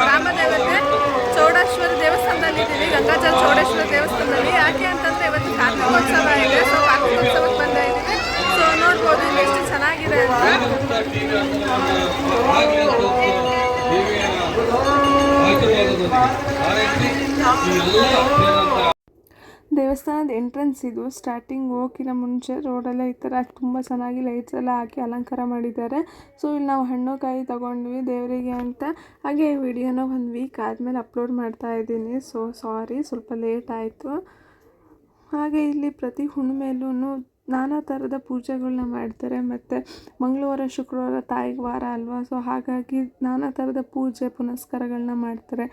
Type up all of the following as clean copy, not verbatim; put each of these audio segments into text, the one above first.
ಗ್ರಾಮ ದೇವತೆ ಚೌಡೇಶ್ವರಿ ದೇವಸ್ಥಾನದಲ್ಲಿದ್ದೀವಿ, ಗಂಗಾಜಲ ಚೌಡೇಶ್ವರಿ ದೇವಸ್ಥಾನದಲ್ಲಿ. ಯಾಕೆ ಅಂತಂದರೆ ಇವತ್ತು ಕಾರ್ತಿಕೋತ್ಸವ ಇದೆ. ಸೊ ಕಾರ್ತಿಕೋತ್ಸವಕ್ಕೆ ಬಂದ ಇದ್ದೀವಿ. ಸೊ ನೋಡ್ಬೋದು ಇಲ್ಲಿ ಎಷ್ಟು ಚೆನ್ನಾಗಿದೆ ಅಂತ. ದೇವಸ್ಥಾನದ ಎಂಟ್ರೆನ್ಸ್ ಇದು. ಸ್ಟಾರ್ಟಿಂಗ್ ಹೋಗಿನ ಮುಂಚೆ ರೋಡೆಲ್ಲ ಈ ಥರ ತುಂಬ ಚೆನ್ನಾಗಿ ಲೈಟ್ಸ್ ಎಲ್ಲ ಹಾಕಿ ಅಲಂಕಾರ ಮಾಡಿದ್ದಾರೆ. ಸೊ ಇಲ್ಲಿ ನಾವು ಹಣ್ಣು ಕಾಯಿ ತೊಗೊಂಡ್ವಿ ದೇವರಿಗೆ ಅಂತ. ಹಾಗೆ ಈ ವಿಡಿಯೋನ 1 ವೀಕ್ ಆದಮೇಲೆ ಅಪ್ಲೋಡ್ ಮಾಡ್ತಾ ಇದ್ದೀನಿ. ಸೊ ಸಾರಿ, ಸ್ವಲ್ಪ ಲೇಟ್ ಆಯಿತು. ಹಾಗೆ ಇಲ್ಲಿ ಪ್ರತಿ ಹುಣ್ಣಿಮೆಲೂ ನಾನಾ ಥರದ ಪೂಜೆಗಳನ್ನ ಮಾಡ್ತಾರೆ. ಮತ್ತು ಮಂಗಳವಾರ ಶುಕ್ರವಾರ ತಾಯಿಗೆ ವಾರ ಅಲ್ವಾ, ಸೊ ಹಾಗಾಗಿ ನಾನಾ ಥರದ ಪೂಜೆ ಪುನಸ್ಕಾರಗಳನ್ನ ಮಾಡ್ತಾರೆ.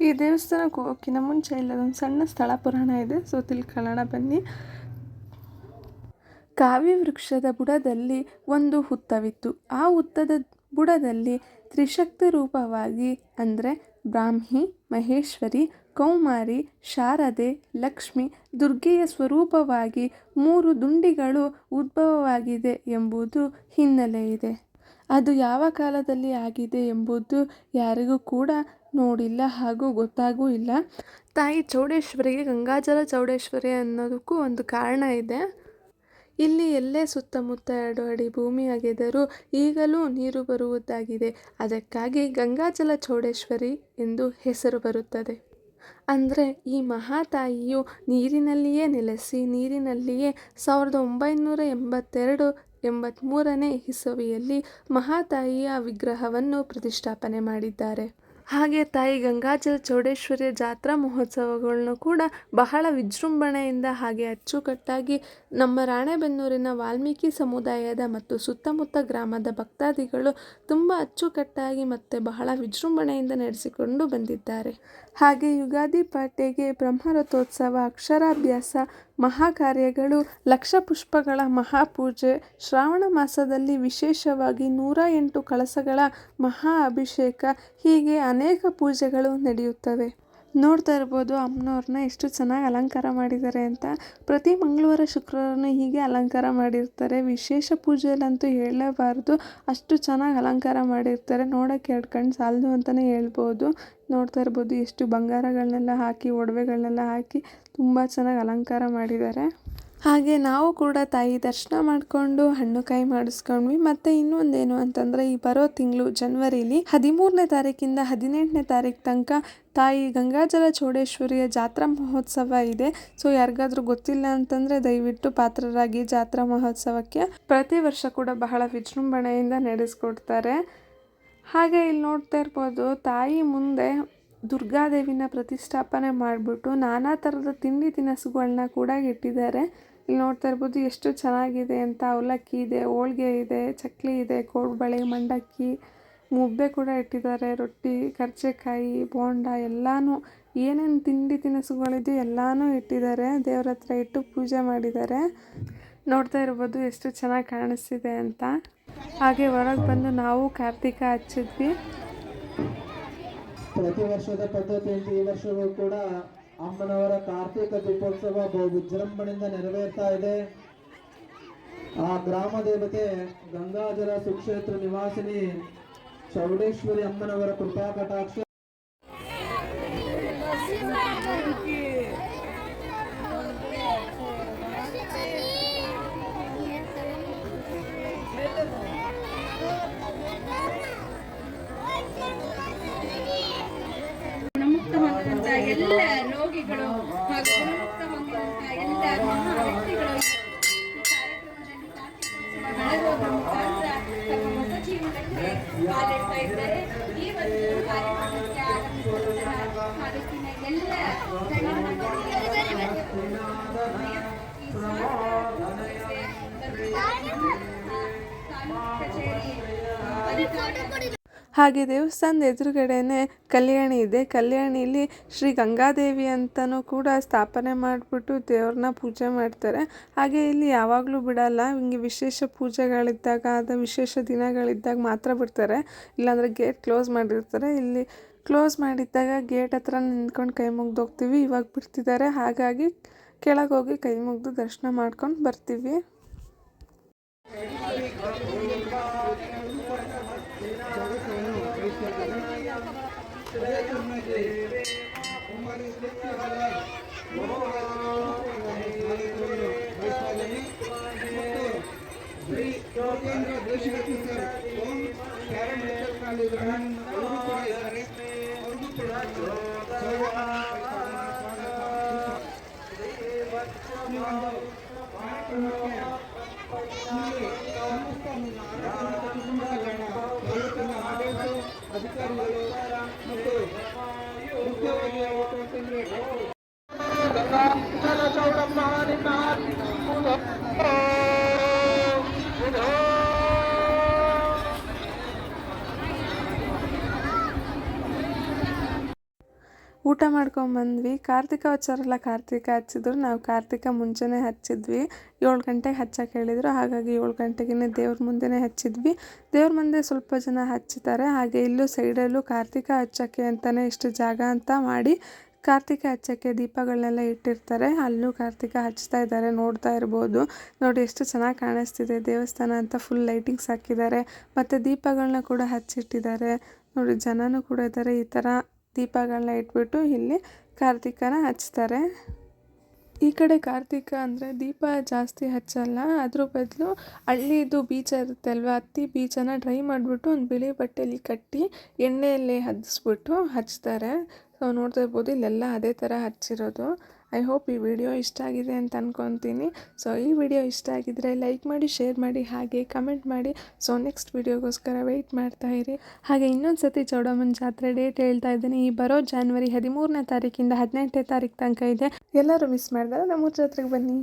ಈ ದೇವಸ್ಥಾನಕ್ಕೆ ಹೋಗೋಕ್ಕಿಂತ ಮುಂಚೆ ಇಲ್ಲದೊಂದು ಸಣ್ಣ ಸ್ಥಳ ಪುರಾಣ ಇದೆ. ಸೊ ತಿಳ್ಕೊಳ್ಳೋಣ ಬನ್ನಿ. ಕಾವ್ಯ ವೃಕ್ಷದ ಬುಡದಲ್ಲಿ ಒಂದು ಹುತ್ತವಿತ್ತು. ಆ ಹುತ್ತದ ಬುಡದಲ್ಲಿ ತ್ರಿಶಕ್ತಿ ರೂಪವಾಗಿ ಅಂದರೆ ಬ್ರಾಹ್ಮಿ, ಮಹೇಶ್ವರಿ, ಕೌಮಾರಿ, ಶಾರದೆ, ಲಕ್ಷ್ಮಿ, ದುರ್ಗೆಯ ಸ್ವರೂಪವಾಗಿ 3 ದುಂಡಿಗಳು ಉದ್ಭವವಾಗಿದೆ ಎಂಬುದು ಹಿನ್ನೆಲೆ ಇದೆ. ಅದು ಯಾವ ಕಾಲದಲ್ಲಿ ಆಗಿದೆ ಎಂಬುದು ಯಾರಿಗೂ ಕೂಡ ನೋಡಿಲ್ಲ ಹಾಗೂ ಗೊತ್ತಾಗೂ ಇಲ್ಲ. ತಾಯಿ ಚೌಡೇಶ್ವರಿಗೆ ಗಂಗಾಜಲ ಚೌಡೇಶ್ವರಿ ಅನ್ನೋದಕ್ಕೂ ಒಂದು ಕಾರಣ ಇದೆ. ಇಲ್ಲಿ ಎಲ್ಲೇ ಸುತ್ತಮುತ್ತ 2 ಅಡಿ ಭೂಮಿ ಅಗೆದರೂ ಈಗಲೂ ನೀರು ಬರುವುದಾಗಿದೆ. ಅದಕ್ಕಾಗಿ ಗಂಗಾಜಲ ಚೌಡೇಶ್ವರಿ ಎಂದು ಹೆಸರು ಬರುತ್ತದೆ. ಅಂದರೆ ಈ ಮಹಾತಾಯಿಯು ನೀರಿನಲ್ಲಿಯೇ ನೆಲೆಸಿ ನೀರಿನಲ್ಲಿಯೇ 1982-83ನೇ ಇಸವಿಯಲ್ಲಿ ಮಹಾತಾಯಿಯ ವಿಗ್ರಹವನ್ನು ಪ್ರತಿಷ್ಠಾಪನೆ ಮಾಡಿದ್ದಾರೆ. ಹಾಗೆ ತಾಯಿ ಗಂಗಾಜಲ ಚೌಡೇಶ್ವರಿಯ ಜಾತ್ರಾ ಮಹೋತ್ಸವಗಳನ್ನು ಕೂಡ ಬಹಳ ವಿಜೃಂಭಣೆಯಿಂದ ಹಾಗೆ ಅಚ್ಚುಕಟ್ಟಾಗಿ ನಮ್ಮ ರಾಣೆಬೆನ್ನೂರಿನ ವಾಲ್ಮೀಕಿ ಸಮುದಾಯದ ಮತ್ತು ಸುತ್ತಮುತ್ತ ಗ್ರಾಮದ ಭಕ್ತಾದಿಗಳು ತುಂಬ ಅಚ್ಚುಕಟ್ಟಾಗಿ ಮತ್ತು ಬಹಳ ವಿಜೃಂಭಣೆಯಿಂದ ನಡೆಸಿಕೊಂಡು ಬಂದಿದ್ದಾರೆ. ಹಾಗೆ ಯುಗಾದಿ ಪಾಟೆಗೆ ಬ್ರಹ್ಮರಥೋತ್ಸವ, ಅಕ್ಷರಾಭ್ಯಾಸ, ಮಹಾಕಾರ್ಯಗಳು, ಲಕ್ಷ ಪುಷ್ಪಗಳ ಮಹಾಪೂಜೆ, ಶ್ರಾವಣ ಮಾಸದಲ್ಲಿ ವಿಶೇಷವಾಗಿ 108 ಕಳಸಗಳ ಮಹಾ ಅಭಿಷೇಕ, ಹೀಗೆ ಅನೇಕ ಪೂಜೆಗಳು ನಡೆಯುತ್ತವೆ. ನೋಡ್ತಾ ಇರ್ಬೋದು ಅಮ್ಮನವ್ರನ್ನ ಎಷ್ಟು ಚೆನ್ನಾಗಿ ಅಲಂಕಾರ ಮಾಡಿದ್ದಾರೆ ಅಂತ. ಪ್ರತಿ ಮಂಗಳವಾರ ಶುಕ್ರವಾರನೂ ಹೀಗೆ ಅಲಂಕಾರ ಮಾಡಿರ್ತಾರೆ. ವಿಶೇಷ ಪೂಜೆಯಲ್ಲಂತೂ ಹೇಳಲೇಬಾರ್ದು, ಅಷ್ಟು ಚೆನ್ನಾಗಿ ಅಲಂಕಾರ ಮಾಡಿರ್ತಾರೆ. ನೋಡೋಕ್ಕೆ 2 ಕಣ್ಣು ಸಾಲದು ಅಂತಲೇ ಹೇಳ್ಬೋದು. ನೋಡ್ತಾ ಇರ್ಬೋದು ಎಷ್ಟು ಬಂಗಾರಗಳನ್ನೆಲ್ಲ ಹಾಕಿ ಒಡವೆಗಳನ್ನೆಲ್ಲ ಹಾಕಿ ತುಂಬ ಚೆನ್ನಾಗಿ ಅಲಂಕಾರ ಮಾಡಿದ್ದಾರೆ. ಹಾಗೆ ನಾವು ಕೂಡ ತಾಯಿ ದರ್ಶನ ಮಾಡಿಕೊಂಡು ಹಣ್ಣು ಕಾಯಿ ಮಾಡಿಸ್ಕೊಂಡ್ವಿ. ಮತ್ತು ಇನ್ನೊಂದೇನು ಅಂತಂದರೆ ಈ ಬರೋ ತಿಂಗಳು ಜನವರಿಲಿ 13ನೇ ತಾರೀಕಿಂದ 18ನೇ ತಾರೀಕು ತನಕ ತಾಯಿ ಗಂಗಾಜಲ ಚೌಡೇಶ್ವರಿಯ ಜಾತ್ರಾ ಮಹೋತ್ಸವ ಇದೆ. ಸೊ ಯಾರಿಗಾದ್ರೂ ಗೊತ್ತಿಲ್ಲ ಅಂತಂದರೆ ದಯವಿಟ್ಟು ಪಾತ್ರರಾಗಿ ಜಾತ್ರಾ ಮಹೋತ್ಸವಕ್ಕೆ. ಪ್ರತಿ ವರ್ಷ ಕೂಡ ಬಹಳ ವಿಜೃಂಭಣೆಯಿಂದ ನಡೆಸ್ಕೊಡ್ತಾರೆ. ಹಾಗೆ ಇಲ್ಲಿ ನೋಡ್ತಾ ಇರ್ಬೋದು ತಾಯಿ ಮುಂದೆ ದುರ್ಗಾದೇವಿನ ಪ್ರತಿಷ್ಠಾಪನೆ ಮಾಡಿಬಿಟ್ಟು ನಾನಾ ಥರದ ತಿಂಡಿ ತಿನಿಸುಗಳನ್ನ ಕೂಡ ಇಟ್ಟಿದ್ದಾರೆ. ಇಲ್ಲಿ ನೋಡ್ತಾ ಇರ್ಬೋದು ಎಷ್ಟು ಚೆನ್ನಾಗಿದೆ ಅಂತ. ಅವಲಕ್ಕಿ ಇದೆ, ಹೋಳ್ಗೆ ಇದೆ, ಚಕ್ಲಿ ಇದೆ, ಕೋಡ್ಬಳೆ, ಮಂಡಕ್ಕಿ, ಮುದ್ದೆ ಕೂಡ ಇಟ್ಟಿದ್ದಾರೆ, ರೊಟ್ಟಿ, ಕರ್ಜೆಕಾಯಿ, ಬೋಂಡ ಎಲ್ಲನೂ ಏನೇನು ತಿಂಡಿ ತಿನಿಸುಗಳಿದೆ ಎಲ್ಲನೂ ಇಟ್ಟಿದ್ದಾರೆ. ದೇವ್ರ ಹತ್ರ ಇಟ್ಟು ಪೂಜೆ ಮಾಡಿದ್ದಾರೆ. ನೋಡ್ತಾ ಇರ್ಬೋದು ಎಷ್ಟು ಚೆನ್ನಾಗಿ ಕಾಣಿಸ್ತಿದೆ ಅಂತ. ಹಾಗೆ ಹೊರಗೆ ಬಂದು ನಾವು ಕಾರ್ತಿಕ ಹಚ್ಚಿದ್ವಿ. ಪ್ರತಿ ವರ್ಷದ ಪದ್ಧತಿಯಂತೆ ಈ ವರ್ಷವೂ ಕೂಡ ಅಮ್ಮನವರ ಕಾರ್ತಿಕ ದೀಪೋತ್ಸವ ಬಹು ವಿಜೃಂಭಣೆಯಿಂದ ನೆರವೇರ್ತಾ ಇದೆ. ಆ ಗ್ರಾಮ ದೇವತೆ ಗಂಗಾಜಲ ಸುಕ್ಷೇತ್ರ ನಿವಾಸಿನಿ ಚೌಡೇಶ್ವರಿ ಅಮ್ಮನವರ ಕೃಪಾ ಕಟಾಕ್ಷ ಎಲ್ಲ ರೋಗಿಗಳು ಹಾಗೂ ಗುಣಮುಕ್ತ ಹೊಂದಿರುವಂತಹ ಎಲ್ಲ ಮಹಾ ವ್ಯಕ್ತಿಗಳು ಕಾರ್ಯಕ್ರಮದಲ್ಲಿ ಮುಖಾಂತರ ತಮ್ಮ ಹೊಸ ಜೀವನಕ್ಕೆ ಕಾಲಿಡ್ತಾ ಇದ್ದಾರೆ. ಈ ಒಂದು ಕಾರ್ಯಕ್ರಮಕ್ಕೆ ಆಗಮಿಸಿದ ತಾಲೂಕಿನ ಎಲ್ಲ ಕಚೇರಿ. ಹಾಗೆ ದೇವಸ್ಥಾನದ ಎದುರುಗಡೆನೆ ಕಲ್ಯಾಣಿ ಇದೆ. ಕಲ್ಯಾಣಿಲಿ ಶ್ರೀ ಗಂಗಾದೇವಿ ಅಂತಲೂ ಕೂಡ ಸ್ಥಾಪನೆ ಮಾಡಿಬಿಟ್ಟು ದೇವ್ರನ್ನ ಪೂಜೆ ಮಾಡ್ತಾರೆ. ಹಾಗೆ ಇಲ್ಲಿ ಯಾವಾಗಲೂ ಬಿಡಲ್ಲ, ಹಿಂಗೆ ವಿಶೇಷ ಪೂಜೆಗಳಿದ್ದಾಗ ಅದು ವಿಶೇಷ ದಿನಗಳಿದ್ದಾಗ ಮಾತ್ರ ಬಿಡ್ತಾರೆ, ಇಲ್ಲಾಂದರೆ ಗೇಟ್ ಕ್ಲೋಸ್ ಮಾಡಿರ್ತಾರೆ. ಇಲ್ಲಿ ಕ್ಲೋಸ್ ಮಾಡಿದ್ದಾಗ ಗೇಟ್ ಹತ್ರ ನಿಂತ್ಕೊಂಡು ಕೈ ಮುಗ್ದು ಹೋಗ್ತೀವಿ. ಇವಾಗ ಬಿಡ್ತಿದ್ದಾರೆ, ಹಾಗಾಗಿ ಕೆಳಗೆ ಹೋಗಿ ಕೈ ಮುಗ್ದು ದರ್ಶನ ಮಾಡ್ಕೊಂಡು ಬರ್ತೀವಿ. ಅಧಿಕಾರಿಗಳು ಮತ್ತು ಮುಖ್ಯವಾಗಿ ಹೇಳ್ಬೇಕಂತಂದ್ರೆ ಊಟ ಮಾಡ್ಕೊಂಬಂದ್ವಿ. ಕಾರ್ತಿಕೋತ್ಸವರೆಲ್ಲ ಕಾರ್ತಿಕ ಹಚ್ಚಿದ್ರು, ನಾವು ಕಾರ್ತಿಕ ಮುಂಚೆನೇ ಹಚ್ಚಿದ್ವಿ. 7 ಗಂಟೆಗೆ ಹಚ್ಚಕ್ಕೆ ಹೇಳಿದರು, ಹಾಗಾಗಿ 7 ಗಂಟೆಗೆ ದೇವ್ರ ಮುಂದೆನೇ ಹಚ್ಚಿದ್ವಿ. ದೇವ್ರ ಮುಂದೆ ಸ್ವಲ್ಪ ಜನ ಹಚ್ತಾರೆ. ಹಾಗೆ ಇಲ್ಲೂ ಸೈಡಲ್ಲೂ ಕಾರ್ತಿಕ ಹಚ್ಚಕ್ಕೆ ಅಂತಲೇ ಇಷ್ಟು ಜಾಗ ಅಂತ ಮಾಡಿ ಕಾರ್ತಿಕ ಹಚ್ಚಕ್ಕೆ ದೀಪಗಳನ್ನೆಲ್ಲ ಇಟ್ಟಿರ್ತಾರೆ. ಅಲ್ಲೂ ಕಾರ್ತಿಕ ಹಚ್ತಾ ಇದ್ದಾರೆ, ನೋಡ್ತಾ ಇರ್ಬೋದು. ನೋಡಿ ಎಷ್ಟು ಚೆನ್ನಾಗಿ ಕಾಣಿಸ್ತಿದೆ ದೇವಸ್ಥಾನ ಅಂತ. ಫುಲ್ ಲೈಟಿಂಗ್ಸ್ ಹಾಕಿದ್ದಾರೆ ಮತ್ತು ದೀಪಗಳನ್ನ ಕೂಡ ಹಚ್ಚಿಟ್ಟಿದ್ದಾರೆ. ನೋಡಿ ಜನನೂ ಕೂಡ ಇದ್ದಾರೆ. ಈ ಥರ ದೀಪಗಳನ್ನ ಇಟ್ಬಿಟ್ಟು ಇಲ್ಲಿ ಕಾರ್ತಿಕನ ಹಚ್ತಾರೆ. ಈ ಕಡೆ ಕಾರ್ತಿಕ ಅಂದರೆ ದೀಪ ಜಾಸ್ತಿ ಹಚ್ಚಲ್ಲ, ಅದ್ರ ಬದಲು ಹಳ್ಳಿದು ಬೀಜ ಇರುತ್ತೆ ಅಲ್ವಾ, ಹತ್ತಿ ಬೀಜನ ಡ್ರೈ ಮಾಡಿಬಿಟ್ಟು ಒಂದು ಬಿಳಿ ಬಟ್ಟೆಯಲ್ಲಿ ಕಟ್ಟಿ ಎಣ್ಣೆಯಲ್ಲಿ ಹಚ್ಚಿಸ್ಬಿಟ್ಟು ಹಚ್ತಾರೆ. ಸೊ ನೋಡ್ತಾ ಇರ್ಬೋದು, ಇಲ್ಲೆಲ್ಲ ಅದೇ ಥರ ಹಚ್ಚಿರೋದು. ಐ ಹೋಪ್ ಈ ವಿಡಿಯೋ ಇಷ್ಟ ಆಗಿದೆ ಅಂತ ಅಂದ್ಕೊತೀನಿ. ಸೊ ಈ ವಿಡಿಯೋ ಇಷ್ಟ ಆಗಿದ್ರೆ ಲೈಕ್ ಮಾಡಿ, ಶೇರ್ ಮಾಡಿ, ಹಾಗೆ ಕಮೆಂಟ್ ಮಾಡಿ. ಸೊ ನೆಕ್ಸ್ಟ್ ವಿಡಿಯೋಗೋಸ್ಕರ ವೆಯ್ಟ್ ಮಾಡ್ತಾ ಇರಿ. ಹಾಗೆ ಇನ್ನೊಂದು ಸತಿ ಚೌಡಮ್ಮನ ಜಾತ್ರೆ ಡೇಟ್ ಹೇಳ್ತಾ ಇದ್ದೀನಿ. ಈ ಬರೋ ಜಾನ್ವರಿ 13ನೇ ತಾರೀಕಿಂದ 18ನೇ ತಾರೀಕು ತನಕ ಇದೆ. ಎಲ್ಲರೂ ಮಿಸ್ ಮಾಡಿದ್ರೆ ನಮ್ಮೂರ ಜಾತ್ರೆಗೆ ಬನ್ನಿ.